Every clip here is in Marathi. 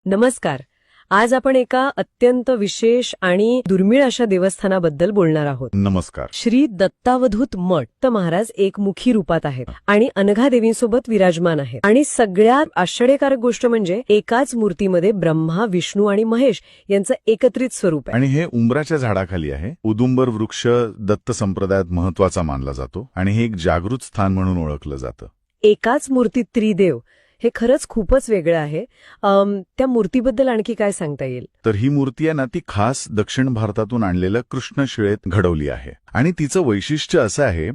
नमस्कार. आज आपण एका अत्यंत विशेष आणि दुर्मिळ अशा देवस्थानाबद्दल बोलणार आहोत. नमस्कार. श्री दत्तावधूत मठ. दत्त महाराज एकमुखी रूपात आहेत आणि अनघा देवींसोबत विराजमान आहेत. आणि सगळ्यात आश्चर्यकारक गोष्ट म्हणजे एकाच मूर्तीमध्ये ब्रह्मा, विष्णू आणि महेश यांचं एकत्रित स्वरूप आहे. आणि हे उंबराच्या झाडाखाली आहे. उदुंबर वृक्ष दत्त संप्रदायात महत्वाचा मानला जातो आणि हे एक जागृत स्थान म्हणून ओळखलं जातं. एकाच मूर्तीत त्रिदेव हे खरंच खूपच वेगळं आहे. त्या मूर्तीबद्दल आणखी काय सांगता येईल? तर ही मूर्ती आहे ना, ती खास दक्षिण भारतातून आणलेल्या कृष्णशिळेत घडवली आहे. आणि तिचं वैशिष्ट्य असं आहे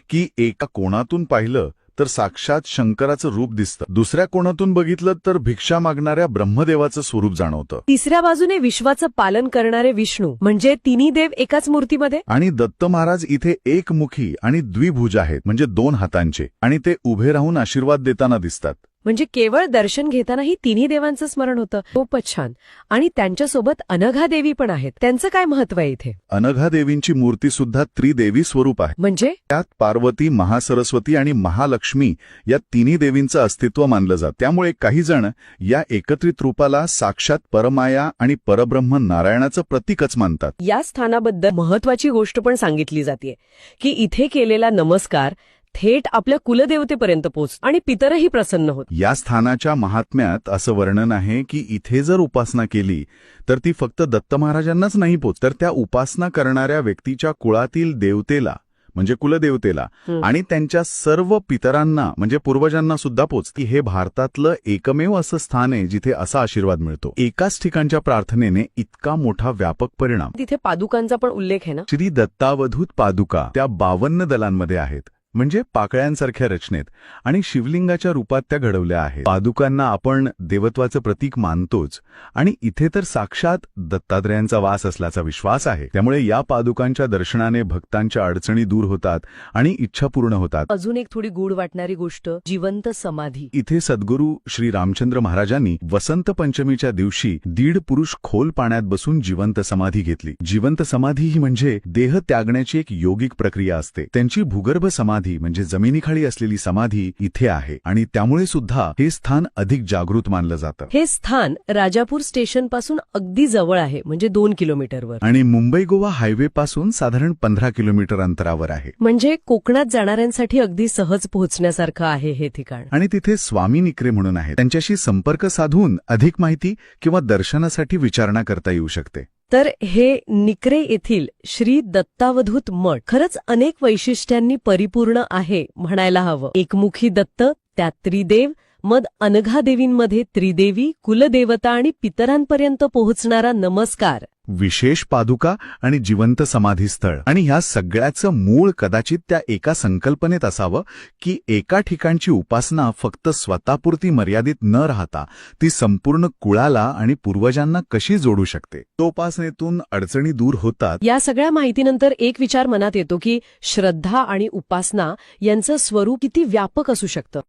की एका कोणातून पाहिलं तर साक्षात शंकराचं रूप दिसतं, दुसऱ्या कोणातून बघितलं तर भिक्षा मागणाऱ्या ब्रह्मदेवाचं स्वरूप जाणवतं, तिसऱ्या बाजूने विश्वाचं पालन करणारे विष्णू, म्हणजे तिन्ही देव एकाच मूर्तीमध्ये. आणि दत्त महाराज इथे एकमुखी आणि द्विभुज आहेत, म्हणजे 2 हातांचे, आणि ते उभे राहून आशीर्वाद देताना दिसतात. म्हणजे केवळ दर्शन घेतानाही तिन्ही देवांचं स्मरण होतं. खूपच छान. आणि त्यांच्यासोबत अनघा देवी पण आहेत. त्यांचं काय महत्व आहे इथे? अनघा देवींची मूर्ती सुद्धा त्रिदेवी स्वरूप आहे. म्हणजे त्यात पार्वती, महासरस्वती आणि महालक्ष्मी या तिन्ही देवींचं अस्तित्व मानलं जातं. त्यामुळे काही जण या एकत्रित रूपाला साक्षात परमाया आणि परब्रह्म नारायणाचं प्रतीकच मानतात. या स्थानाबद्दल महत्वाची गोष्ट पण सांगितली जाते की इथे केलेला नमस्कार थेट आपल्या कुलदेवतेपर्यंत पोहोचतो आणि पितरही प्रसन्न होत. या स्थानाच्या महात्म्यात असं वर्णन आहे की इथे जर उपासना केली तर ती फक्त दत्त महाराजांनाच नाही पोहोचत, तर त्या उपासना करणाऱ्या व्यक्तीच्या कुळातील देवतेला, म्हणजे कुलदेवतेला, आणि त्यांच्या सर्व पितरांना, म्हणजे पूर्वजांना सुद्धा पोचती. हे भारतातलं एकमेव असं स्थान आहे जिथे असा आशीर्वाद मिळतो. एकाच ठिकाणच्या प्रार्थनेने इतका मोठा व्यापक परिणाम. तिथे पादुकांचा पण उल्लेख आहे ना? श्री दत्तावधूत पादुका त्या 52 दलांमध्ये आहेत, म्हणजे पाकळ्यांसारख्या रचनेत, आणि शिवलिंगाच्या रूपात त्या घडवल्या आहेत. पादुकांना आपण देवत्वाचं प्रतीक मानतोच, आणि इथे तर साक्षात दत्तात्रयांचा वास असल्याचा विश्वास आहे. त्यामुळे या पादुकांच्या दर्शनाने भक्तांच्या अडचणी दूर होतात आणि इच्छा पूर्ण होतात. अजून एक थोडी गूढ वाटणारी गोष्ट, जिवंत समाधी. इथे सद्गुरू श्री रामचंद्र महाराजांनी वसंत पंचमीच्या दिवशी 1.5 पुरुष खोल पाण्यात बसून जिवंत समाधी घेतली. जिवंत समाधी ही म्हणजे देह त्यागण्याची एक योगिक प्रक्रिया असते. त्यांची भूगर्भ समाधी, म्हणजे जमिनीखाली असलेली समाधी इथे आहे, आणि त्यामुळे सुद्धा हे स्थान अधिक जागृत मानलं जातं. हे स्थान राजापूर स्टेशन पासून अगदी जवळ आहे, म्हणजे 2 किलोमीटरवर, आणि मुंबई गोवा हायवे पासून साधारण 15 किलोमीटर अंतरावर आहे. म्हणजे कोकणात जाणाऱ्यांसाठी अगदी सहज पोहोचण्यासारखं आहे हे ठिकाण. आणि तिथे स्वामी निक्रे म्हणून आहेत. त्यांच्याशी संपर्क साधून अधिक माहिती किंवा दर्शनासाठी विचारणा करता येऊ शकते. तर हे निक्रे येथील श्री दत्तावधूत मठ खरंच अनेक वैशिष्ट्यांनी परिपूर्ण आहे म्हणायला हवं. एकमुखी दत्त, त्यात त्रिदेव, मग अनघा देवींमध्ये त्रिदेवी, कुलदेवता आणि पितरांपर्यंत पोहोचणारा नमस्कार, विशेष पादुका आणि जिवंत समाधीस्थळ. आणि ह्या सगळ्याचं मूळ कदाचित त्या एका संकल्पनेत असावं की एका ठिकाणची उपासना फक्त स्वतःपुरती मर्यादित न राहता ती संपूर्ण कुळाला आणि पूर्वजांना कशी जोडू शकते. तो उपासनेतून अडचणी दूर होतात. या सगळ्या माहितीनंतर एक विचार मनात येतो की श्रद्धा आणि उपासना यांचं स्वरूप किती व्यापक असू शकतं.